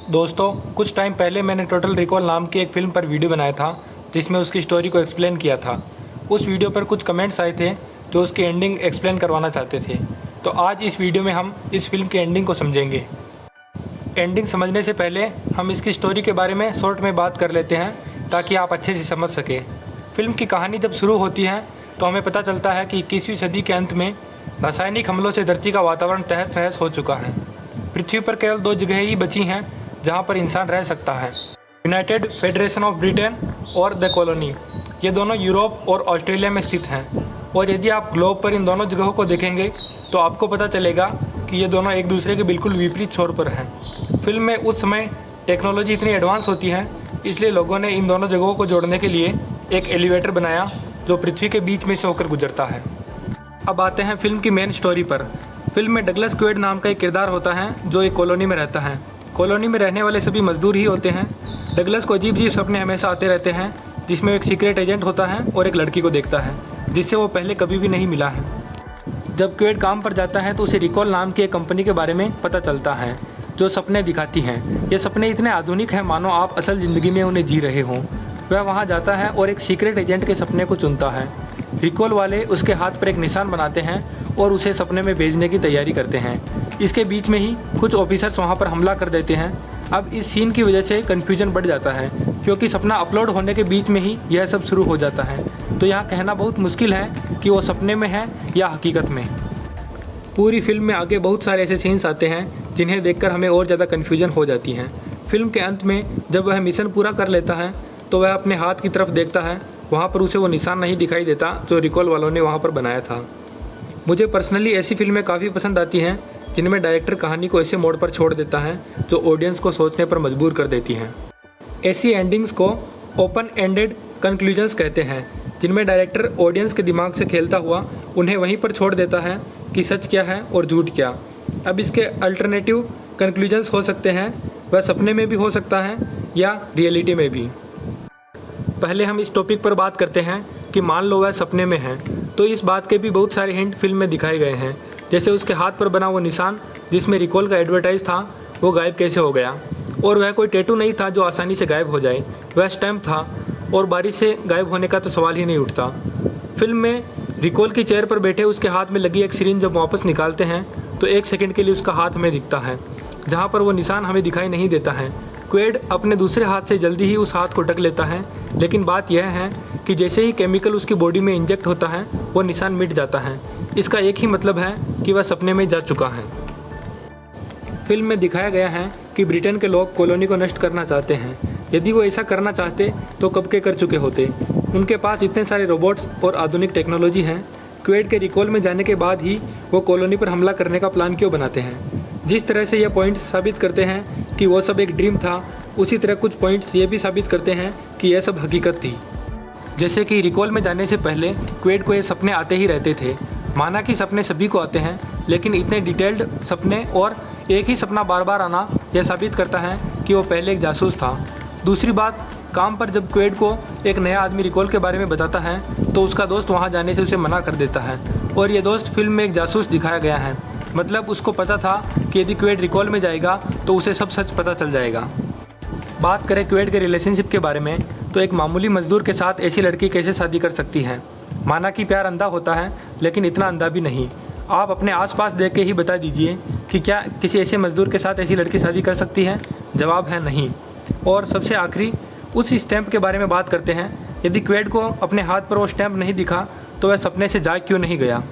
दोस्तों, कुछ टाइम पहले मैंने टोटल रिकॉल नाम की एक फ़िल्म पर वीडियो बनाया था जिसमें उसकी स्टोरी को एक्सप्लेन किया था। उस वीडियो पर कुछ कमेंट्स आए थे जो उसकी एंडिंग एक्सप्लेन करवाना चाहते थे। तो आज इस वीडियो में हम इस फिल्म की एंडिंग को समझेंगे। एंडिंग समझने से पहले हम इसकी स्टोरी के बारे में शॉर्ट में बात कर लेते हैं ताकि आप अच्छे से समझ सकें। फिल्म की कहानी जब शुरू होती है तो हमें पता चलता है कि 21वीं सदी के अंत में रासायनिक हमलों से धरती का वातावरण तहस नहस हो चुका है। पृथ्वी पर केवल 2 जगह ही बची हैं जहां पर इंसान रह सकता है, यूनाइटेड फेडरेशन ऑफ ब्रिटेन और द कॉलोनी। ये दोनों यूरोप और ऑस्ट्रेलिया में स्थित हैं और यदि आप ग्लोब पर इन दोनों जगहों को देखेंगे तो आपको पता चलेगा कि ये दोनों एक दूसरे के बिल्कुल विपरीत छोर पर हैं। फिल्म में उस समय टेक्नोलॉजी इतनी एडवांस होती है, इसलिए लोगों ने इन दोनों जगहों को जोड़ने के लिए एक एलिवेटर बनाया जो पृथ्वी के बीच में से होकर गुजरता है। अब आते हैं फिल्म की मेन स्टोरी पर। फिल्म में डगलस क्वेड नाम का एक किरदार होता है जो एक कॉलोनी में रहता है। कॉलोनी में रहने वाले सभी मजदूर ही होते हैं। डगलस को अजीब सपने हमेशा आते रहते हैं जिसमें एक सीक्रेट एजेंट होता है और एक लड़की को देखता है जिससे वो पहले कभी भी नहीं मिला है। जब क्वेड काम पर जाता है तो उसे रिकॉल नाम की एक कंपनी के बारे में पता चलता है जो सपने दिखाती हैं। ये सपने इतने आधुनिक हैं मानो आप असल ज़िंदगी में उन्हें जी रहे हों। वह वहाँ जाता है और एक सीक्रेट एजेंट के सपने को चुनता है। रिकॉल वाले उसके हाथ पर एक निशान बनाते हैं और उसे सपने में भेजने की तैयारी करते हैं। इसके बीच में ही कुछ ऑफिसर्स वहाँ पर हमला कर देते हैं। अब इस सीन की वजह से कन्फ्यूजन बढ़ जाता है क्योंकि सपना अपलोड होने के बीच में ही यह सब शुरू हो जाता है। तो यहाँ कहना बहुत मुश्किल है कि वो सपने में है या हकीकत में। पूरी फिल्म में आगे बहुत सारे ऐसे सीन्स आते हैं जिन्हें देखकर हमें और ज़्यादा कन्फ्यूजन हो जाती है। फिल्म के अंत में जब वह मिशन पूरा कर लेता है तो वह अपने हाथ की तरफ देखता है। वहाँ पर उसे वो निशान नहीं दिखाई देता जो रिकॉल वालों ने वहाँ पर बनाया था। मुझे पर्सनली ऐसी फिल्में काफ़ी पसंद आती हैं जिनमें डायरेक्टर कहानी को ऐसे मोड़ पर छोड़ देता है जो ऑडियंस को सोचने पर मजबूर कर देती हैं। ऐसी एंडिंग्स को ओपन एंडेड कंक्लूजन्स कहते हैं, जिनमें डायरेक्टर ऑडियंस के दिमाग से खेलता हुआ उन्हें वहीं पर छोड़ देता है कि सच क्या है और झूठ क्या। अब इसके अल्टरनेटिव कंक्लूजन्स हो सकते हैं, वह सपने में भी हो सकता है या रियलिटी में भी। पहले हम इस टॉपिक पर बात करते हैं कि मान लो वह सपने में है, तो इस बात के भी बहुत सारे हिंट फिल्म में दिखाए गए हैं। जैसे उसके हाथ पर बना वो निशान जिसमें रिकॉल का एडवर्टाइज था वो गायब कैसे हो गया, और वह कोई टैटू नहीं था जो आसानी से गायब हो जाए, वह स्टैम्प था और बारिश से गायब होने का तो सवाल ही नहीं उठता। फिल्म में रिकॉल की चेयर पर बैठे उसके हाथ में लगी एक सिरिंज जब वापस निकालते हैं तो 1 सेकंड के लिए उसका हाथ हमें दिखता है जहाँ पर वो निशान हमें दिखाई नहीं देता है। क्वेड अपने दूसरे हाथ से जल्दी ही उस हाथ को ढक लेता है, लेकिन बात यह है कि जैसे ही केमिकल उसकी बॉडी में इंजेक्ट होता है वो निशान मिट जाता है। इसका एक ही मतलब है कि वह सपने में जा चुका है। फिल्म में दिखाया गया है कि ब्रिटेन के लोग कॉलोनी को नष्ट करना चाहते हैं। यदि वो ऐसा करना चाहते तो कब के कर चुके होते। उनके पास इतने सारे रोबोट्स और आधुनिक टेक्नोलॉजी हैं। क्वेड के रिकॉल में जाने के बाद ही वो कॉलोनी पर हमला करने का प्लान क्यों बनाते हैं। जिस तरह से ये पॉइंट्स साबित करते हैं कि वो सब एक ड्रीम था, उसी तरह कुछ पॉइंट्स ये भी साबित करते हैं कि यह सब हकीकत थी। जैसे कि रिकॉल में जाने से पहले क्वेड को ये सपने आते ही रहते थे। माना कि सपने सभी को आते हैं, लेकिन इतने डिटेल्ड सपने और एक ही सपना बार बार आना यह साबित करता है कि वो पहले एक जासूस था। दूसरी बात, काम पर जब क्वेड को एक नया आदमी रिकॉल के बारे में बताता है तो उसका दोस्त वहाँ जाने से उसे मना कर देता है, और ये दोस्त फिल्म में एक जासूस दिखाया गया है। मतलब उसको पता था कि यदि क्वेड रिकॉल में जाएगा तो उसे सब सच पता चल जाएगा। बात करें क्वेड के रिलेशनशिप के बारे में तो एक मामूली मजदूर के साथ ऐसी लड़की कैसे शादी कर सकती है। माना कि प्यार अंधा होता है, लेकिन इतना अंधा भी नहीं। आप अपने आसपास देख के ही बता दीजिए कि क्या किसी ऐसे मजदूर के साथ ऐसी लड़की शादी कर सकती है। जवाब है नहीं। और सबसे आखिरी उस स्टैम्प के बारे में बात करते हैं। यदि क्वेड को अपने हाथ पर वो स्टैम्प नहीं दिखा तो वह सपने से जाग क्यों नहीं गया।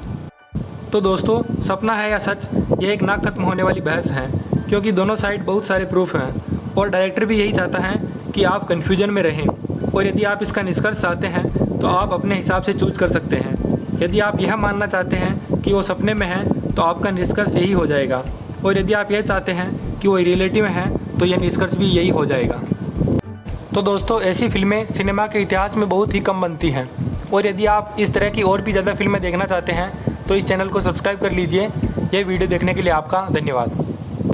तो दोस्तों, सपना है या सच, यह एक ना खत्म होने वाली बहस है क्योंकि दोनों साइड बहुत सारे प्रूफ हैं और डायरेक्टर भी यही चाहता है कि आप कन्फ्यूजन में रहें। और यदि आप इसका निष्कर्ष चाहते हैं तो आप अपने हिसाब से चूज कर सकते हैं। यदि आप यह मानना चाहते हैं कि वो सपने में है तो आपका निष्कर्ष यही हो जाएगा, और यदि आप यह चाहते हैं कि वो रियलिटी में है तो यह निष्कर्ष भी यही हो जाएगा। तो दोस्तों, ऐसी फिल्में सिनेमा के इतिहास में बहुत ही कम बनती हैं, और यदि आप इस तरह की और भी ज़्यादा फिल्में देखना चाहते हैं तो इस चैनल को सब्सक्राइब कर लीजिए। यह वीडियो देखने के लिए आपका धन्यवाद।